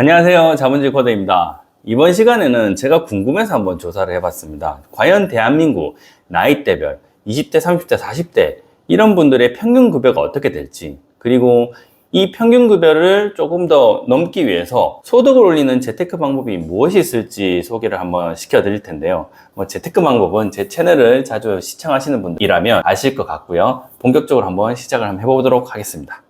안녕하세요. 자본주의 코드입니다. 이번 시간에는 제가 궁금해서 한번 조사를 해봤습니다. 과연 대한민국 나이대별 20대, 30대, 40대 이런 분들의 평균 급여가 어떻게 될지, 그리고 이 평균 급여를 조금 더 넘기 위해서 소득을 올리는 재테크 방법이 무엇이 있을지 소개를 한번 시켜드릴 텐데요. 재테크 방법은 제 채널을 자주 시청하시는 분들이라면 아실 것 같고요. 본격적으로 한번 시작을 한번 해보도록 하겠습니다.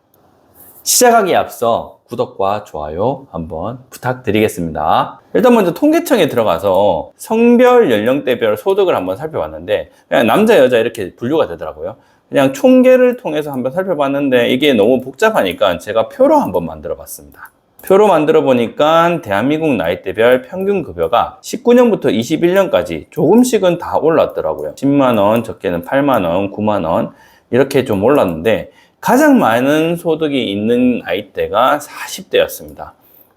시작하기에 앞서 구독과 좋아요 한번 부탁드리겠습니다. 일단 먼저 통계청에 들어가서 성별, 연령대별 소득을 한번 살펴봤는데 그냥 남자, 여자 이렇게 분류가 되더라고요. 그냥 총계를 통해서 한번 살펴봤는데 이게 너무 복잡하니까 제가 표로 한번 만들어 봤습니다. 표로 만들어 보니까 대한민국 나이대별 평균 급여가 19년부터 21년까지 조금씩은 다 올랐더라고요. 10만원, 적게는 8만원, 9만원 이렇게 좀 올랐는데 가장 많은 소득이 있는 나이대가 40대였습니다.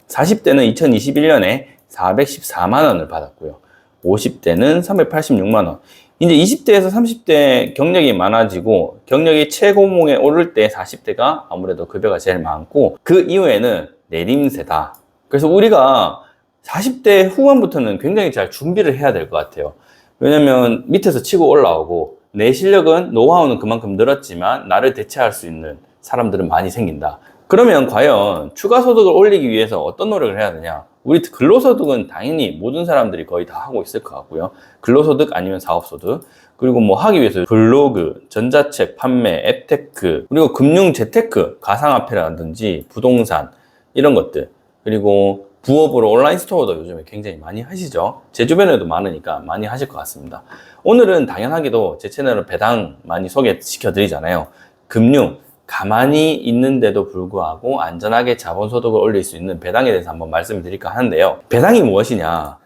40대는 2021년에 414만 원을 받았고요. 50대는 386만 원. 이제 20대에서 30대 경력이 많아지고 경력이 최고봉에 오를 때 40대가 아무래도 급여가 제일 많고 그 이후에는 내림세다. 그래서 우리가 40대 후반부터는 굉장히 잘 준비를 해야 될 것 같아요. 왜냐면 밑에서 치고 올라오고 내 실력은, 노하우는 그만큼 늘었지만 나를 대체할 수 있는 사람들은 많이 생긴다. 그러면 과연 추가 소득을 올리기 위해서 어떤 노력을 해야 되냐? 우리 근로소득은 당연히 모든 사람들이 거의 다 하고 있을 것 같고요. 근로소득 아니면 사업소득, 그리고 뭐 하기 위해서 블로그, 전자책 판매, 앱테크, 그리고 금융 재테크, 가상화폐라든지 부동산 이런 것들, 그리고 부업으로 온라인 스토어도 요즘에 굉장히 많이 하시죠. 제 주변에도 많으니까 많이 하실 것 같습니다. 오늘은 당연하게도 제 채널은 배당 많이 소개시켜 드리잖아요. 금융, 가만히 있는데도 불구하고 안전하게 자본소득을 올릴 수 있는 배당에 대해서 한번 말씀을 드릴까 하는데요. 배당이 무엇이냐?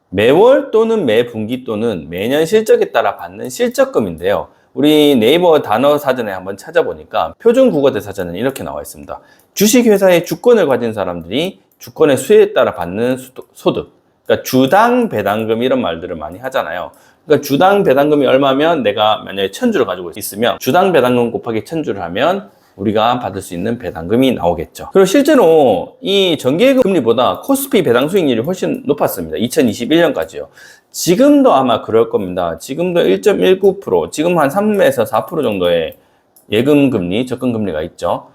매월 또는 매분기 또는 매년 실적에 따라 받는 실적금인데요. 우리 네이버 단어 사전에 한번 찾아보니까 표준 국어 대사전은 이렇게 나와 있습니다. 주식회사의 주권을 가진 사람들이 주권의 수에 따라 받는 소득, 그러니까 주당 배당금 이런 말들을 많이 하잖아요. 그러니까 주당 배당금이 얼마면 내가 만약에 1000주를 가지고 있으면 주당 배당금 곱하기 1000주를 하면 우리가 받을 수 있는 배당금이 나오겠죠. 그리고 실제로 이 정기예금 금리보다 코스피 배당 수익률이 훨씬 높았습니다. 2021년까지요. 지금도 아마 그럴 겁니다. 지금도 1.19%, 지금 한 3에서 4% 정도의 예금 금리, 적금 금리가 있죠.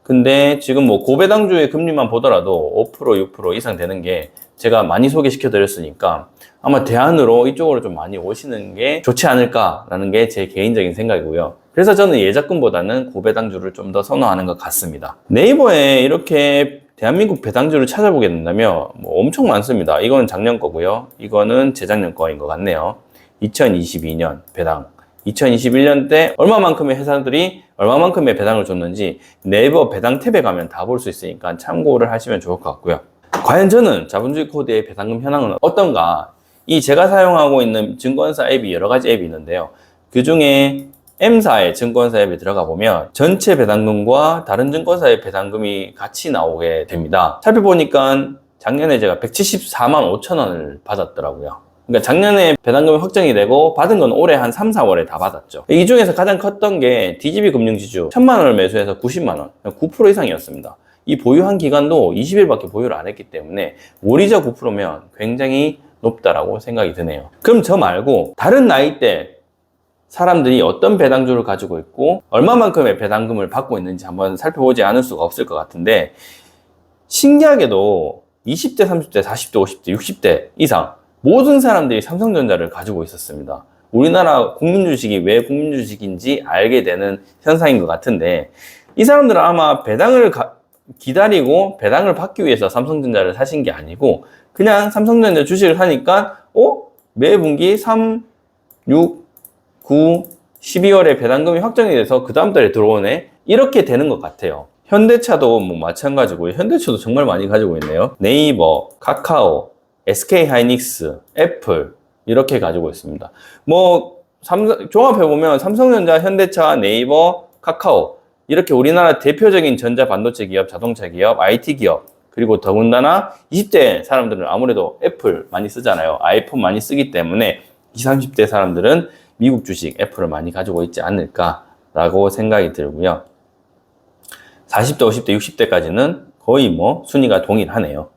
근데 지금 뭐 고배당주의 금리만 보더라도 5%, 6% 이상 되는 게 제가 많이 소개시켜 드렸으니까 아마 대안으로 이쪽으로 좀 많이 오시는 게 좋지 않을까라는 게 제 개인적인 생각이고요. 그래서 저는 예적금보다는 고배당주를 좀 더 선호하는 것 같습니다. 네이버에 이렇게 대한민국 배당주를 찾아보게 된다면 뭐 엄청 많습니다. 이거는 작년 거고요. 이거는 재작년 거인 것 같네요. 2022년 배당. 2021년 때 얼마만큼의 회사들이 얼마만큼의 배당을 줬는지 네이버 배당 탭에 가면 다 볼 수 있으니까 참고를 하시면 좋을 것 같고요. 과연 저는 자본주의 코드의 배당금 현황은 어떤가? 이 제가 사용하고 있는 증권사 앱이 여러 가지 앱이 있는데요. 그 중에 M사의 증권사 앱에 들어가 보면 전체 배당금과 다른 증권사의 배당금이 같이 나오게 됩니다. 살펴보니까 작년에 제가 174만 5천 원을 받았더라고요. 그러니까 작년에 배당금이 확정이 되고 받은 건 올해 한 3, 4월에 다 받았죠. 이 중에서 가장 컸던 게 DGB 금융지주 1000만 원을 매수해서 90만 원, 9% 이상이었습니다. 이 보유한 기간도 20일밖에 보유를 안 했기 때문에 월이자 9%면 굉장히 높다라고 생각이 드네요. 그럼 저 말고 다른 나이대 사람들이 어떤 배당주를 가지고 있고 얼마만큼의 배당금을 받고 있는지 한번 살펴보지 않을 수가 없을 것 같은데, 신기하게도 20대, 30대, 40대, 50대, 60대 이상 모든 사람들이 삼성전자를 가지고 있었습니다. 우리나라 국민주식이 왜 국민주식인지 알게 되는 현상인 것 같은데, 이 사람들은 아마 배당을 기다리고 배당을 받기 위해서 삼성전자를 사신 게 아니고 그냥 삼성전자 주식을 사니까 매 분기 3, 6, 9, 12월에 배당금이 확정이 돼서 그 다음 달에 들어오네? 이렇게 되는 것 같아요. 현대차도 뭐 마찬가지고, 현대차도 정말 많이 가지고 있네요. 네이버, 카카오, SK하이닉스, 애플 이렇게 가지고 있습니다. 뭐 종합해보면 삼성전자, 현대차, 네이버, 카카오 이렇게 우리나라 대표적인 전자 반도체 기업, 자동차 기업, IT 기업, 그리고 더군다나 20대 사람들은 아무래도 애플 많이 쓰잖아요. 아이폰 많이 쓰기 때문에 20, 30대 사람들은 미국 주식 애플을 많이 가지고 있지 않을까라고 생각이 들고요. 40대, 50대, 60대까지는 거의 뭐 순위가 동일하네요.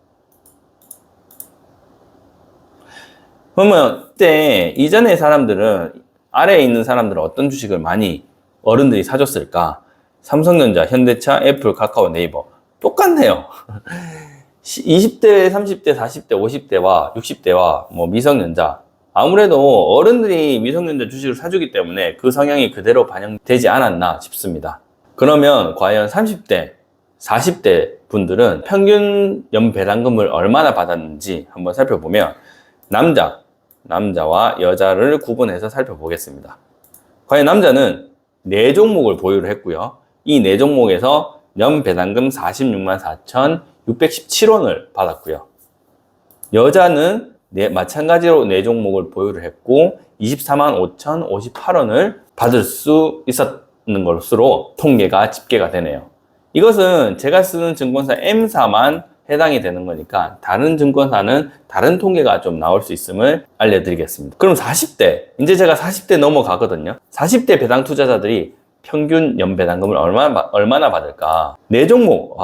그러면 그때 이전의 사람들은, 아래에 있는 사람들은 어떤 주식을 많이 어른들이 사줬을까? 삼성전자, 현대차, 애플, 카카오, 네이버. 똑같네요. 20대, 30대, 40대, 50대와 60대와 뭐 미성년자. 아무래도 어른들이 미성년자 주식을 사주기 때문에 그 성향이 그대로 반영되지 않았나 싶습니다. 그러면 과연 30대, 40대 분들은 평균 연배당금을 얼마나 받았는지 한번 살펴보면 남자와 여자를 구분해서 살펴보겠습니다. 과연 남자는 4종목을 보유를 했고요. 이 4종목에서 연배당금 46만 4,617원을 받았고요. 여자는 마찬가지로 4종목을 보유를 했고 24만 5,058원을 받을 수 있었는 것으로 통계가 집계가 되네요. 이것은 제가 쓰는 증권사 M사만 해당이 되는 거니까 다른 증권사는 다른 통계가 좀 나올 수 있음을 알려드리겠습니다. 그럼 40대, 이제 제가 40대 넘어가거든요. 40대 배당 투자자들이 평균 연배당금을 얼마나 받을까? 4종목,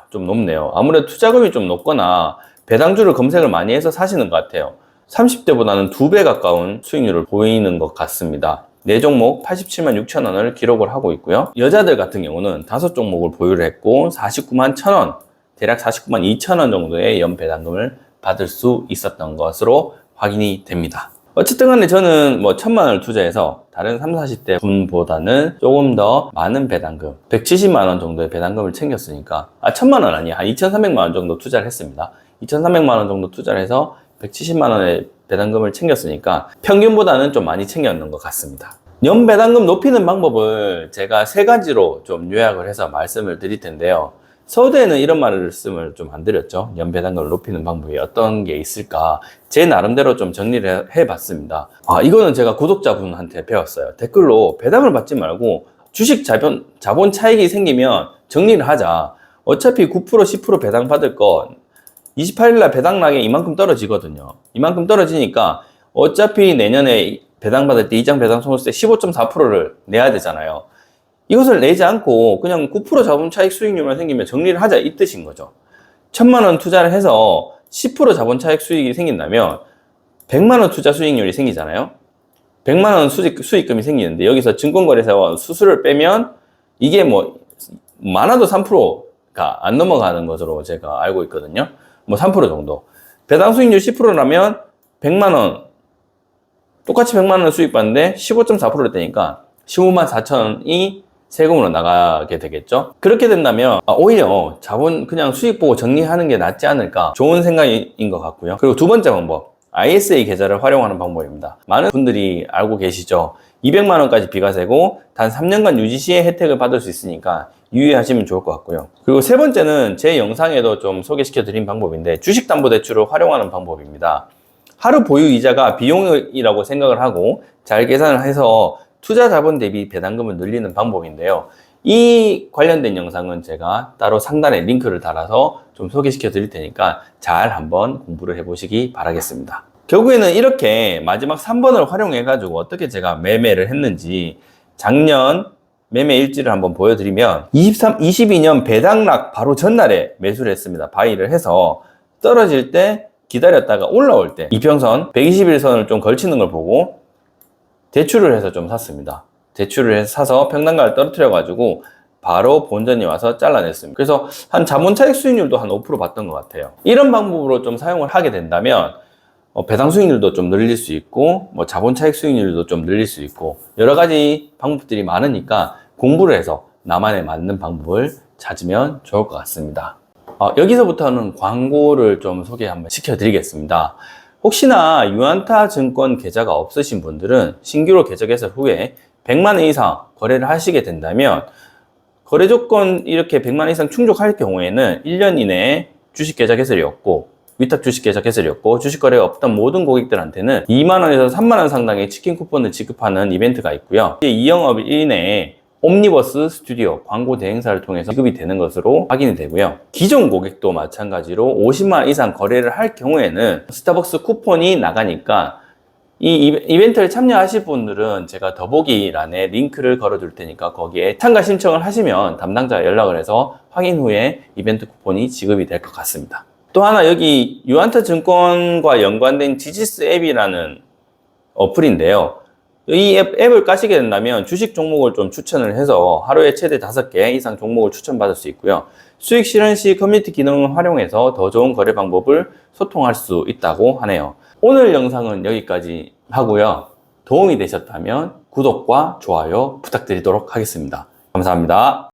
좀 높네요. 아무래도 투자금이 좀 높거나 배당주를 검색을 많이 해서 사시는 것 같아요. 30대보다는 2배 가까운 수익률을 보이는 것 같습니다. 4종목 87만 6천 원을 기록을 하고 있고요. 여자들 같은 경우는 5종목을 보유를 했고 49만 1,000원, 대략 49만 2천 원 정도의 연배당금을 받을 수 있었던 것으로 확인이 됩니다. 어쨌든 간에 저는 뭐 1,000만 원을 투자해서 다른 30, 40대 분보다는 조금 더 많은 배당금, 170만 원 정도의 배당금을 챙겼으니까, 1,000만 원 아니에요. 한 2,300만 원 정도 투자를 했습니다. 2,300만 원 정도 투자를 해서 170만 원의 배당금을 챙겼으니까 평균보다는 좀 많이 챙겼는 것 같습니다. 연배당금 높이는 방법을 제가 3가지로 좀 요약을 해서 말씀을 드릴 텐데요. 서두에는 이런 말씀을 좀 안 드렸죠. 연배당금을 높이는 방법이 어떤 게 있을까? 제 나름대로 좀 정리를 해봤습니다. 이거는 제가 구독자분한테 배웠어요. 댓글로 배당을 받지 말고 주식 자본 차익이 생기면 정리를 하자. 어차피 9%, 10% 배당 받을 거 28일날 배당락에 이만큼 떨어지거든요. 이만큼 떨어지니까 어차피 내년에 배당 받을 때 이장 배당 소득세 15.4%를 내야 되잖아요. 이것을 내지 않고 그냥 9% 자본 차익 수익률만 생기면 정리를 하자, 이 뜻인 거죠. 1,000만 원 투자를 해서 10% 자본 차익 수익이 생긴다면 100만 원 투자 수익률이 생기잖아요. 100만 원 수익금이 생기는데 여기서 증권거래소 수수료를 빼면 이게 뭐 많아도 3%가 안 넘어가는 것으로 제가 알고 있거든요. 뭐 3% 정도. 배당 수익률 10%라면 100만 원, 똑같이 100만 원 수익 받는데 15.4%를 떼니까 15만 4천이 세금으로 나가게 되겠죠. 그렇게 된다면 오히려 자본 그냥 수익 보고 정리하는 게 낫지 않을까, 좋은 생각인 것 같고요. 그리고 두 번째 방법, ISA 계좌를 활용하는 방법입니다. 많은 분들이 알고 계시죠. 200만 원까지 비과세고 단 3년간 유지 시에 혜택을 받을 수 있으니까 유의하시면 좋을 것 같고요. 그리고 세 번째는 제 영상에도 좀 소개시켜 드린 방법인데, 주식담보대출을 활용하는 방법입니다. 하루 보유 이자가 비용이라고 생각을 하고 잘 계산을 해서 투자 자본 대비 배당금을 늘리는 방법인데요. 이 관련된 영상은 제가 따로 상단에 링크를 달아서 좀 소개시켜 드릴 테니까 잘 한번 공부를 해보시기 바라겠습니다. 결국에는 이렇게 마지막 3번을 활용해 가지고 어떻게 제가 매매를 했는지 작년 매매 일지를 한번 보여드리면 22년 배당락 바로 전날에 매수를 했습니다. 바이를 해서 떨어질 때 기다렸다가 올라올 때 이평선 121선을 좀 걸치는 걸 보고 대출을 해서 좀 샀습니다. 대출을 해서 사서 평단가를 떨어뜨려 가지고 바로 본전이 와서 잘라냈습니다. 그래서 한 자본 차익 수익률도 한 5% 봤던 것 같아요. 이런 방법으로 좀 사용을 하게 된다면 배당 수익률도 좀 늘릴 수 있고 뭐 자본 차익 수익률도 좀 늘릴 수 있고 여러 가지 방법들이 많으니까 공부를 해서 나만에 맞는 방법을 찾으면 좋을 것 같습니다. 여기서부터는 광고를 좀 소개 한번 시켜드리겠습니다. 혹시나 유안타 증권 계좌가 없으신 분들은 신규로 계좌 개설 후에 100만 원 이상 거래를 하시게 된다면 거래 조건 이렇게 100만 원 이상 충족할 경우에는 1년 이내에 주식 계좌 개설이 없고 위탁 주식 계좌 개설이 없고 주식 거래가 없던 모든 고객들한테는 2만 원에서 3만 원 상당의 치킨 쿠폰을 지급하는 이벤트가 있고요. 이 영업일 이내에 옴니버스 스튜디오 광고 대행사를 통해서 지급이 되는 것으로 확인이 되고요. 기존 고객도 마찬가지로 50만 원 이상 거래를 할 경우에는 스타벅스 쿠폰이 나가니까 이 이벤트를 참여하실 분들은 제가 더보기란에 링크를 걸어둘 테니까 거기에 참가 신청을 하시면 담당자가 연락을 해서 확인 후에 이벤트 쿠폰이 지급이 될 것 같습니다. 또 하나 여기 유한타 증권과 연관된 지지스 앱이라는 어플인데요. 이 앱을 까시게 된다면 주식 종목을 좀 추천을 해서 하루에 최대 5개 이상 종목을 추천받을 수 있고요. 수익 실현 시 커뮤니티 기능을 활용해서 더 좋은 거래 방법을 소통할 수 있다고 하네요. 오늘 영상은 여기까지 하고요. 도움이 되셨다면 구독과 좋아요 부탁드리도록 하겠습니다. 감사합니다.